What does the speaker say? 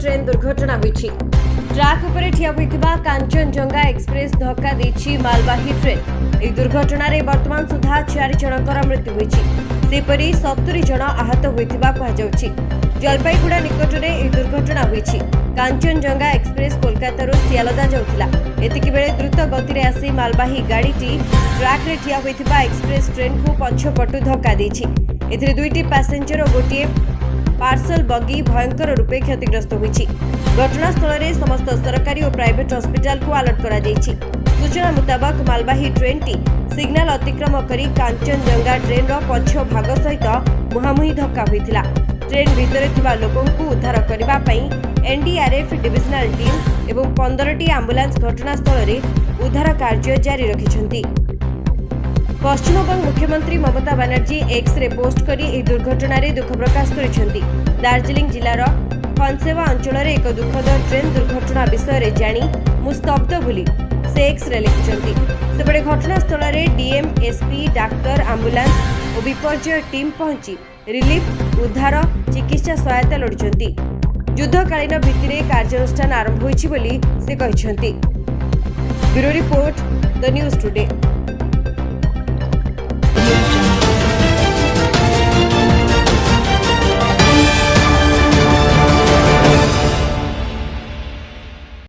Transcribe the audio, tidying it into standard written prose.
Train दुर्घटना हुई। Truck उपरे ठिया होइथिबा कांचनजंगा एक्सप्रेस धक्का देछि मालवाही ट्रेन। एही दुर्घटना रे वर्तमान सुधा 4 जनकर मृत्यु होइछि। सेपरि 70 जन आहत होइथिबा कहा जाउछि। जलपाईगुड़ा निकटरे एही दुर्घटना होइछि। कांचनजंगा एक्सप्रेस कोलकाता सियालदा जाउथिला। एतिकी बेले द्रुत गति रे आसी मालवाही गाड़ीटी ट्राक रे ठिया होइथिबा एक्सप्रेस ट्रेन को पछपटु धक्का देछि। एथिरे दुईटी पैसेंजर और गोटिए पार्सल बगी भयंकर रूपे क्षतिग्रस्त होइछि। घटनास्थल में समस्त सरकारी और प्राइवेट हॉस्पिटल को अलर्ट करा जाइछि। सूचना मुताबक मालवाही ट्रेन टी सिग्नल अतिक्रम करी कांचनजंगा ट्रेन रो पछ भाग सहित मुहामुही धक्का होइथिला। ट्रेन भितरे थिबा लोकों को उद्धार करबा पई एनडीआरएफ डिविजनल टीम एवं 15टी एम्बुलेंस घटनास्थल में उद्धार कार्य जारी रखिछन्ति। पश्चिमबंग मुख्यमंत्री Mamata Banerjee X ray post करी एही दुर्घटना रे दुख प्रकाश करिसेंति। दार्जिलिंग जिलार फनसेवा अंचल रे एक दुखद ट्रेन दुर्घटना विषय रे जानी मु स्तब्ध बोली से एक्स रे लिखिसेंति। सेबडे घटनास्थल रे डीएम एसपी डाक्टर एम्बुलेंस और विपर्यय टीम पहुंची रिलीफ उद्धार चिकित्सा सहायता लोड़िसेंति। युद्धकालीन भित्तिरे कार्यानुष्ठान आरंभ होइछि बोली से कहिसेंति। Bureau report the news today.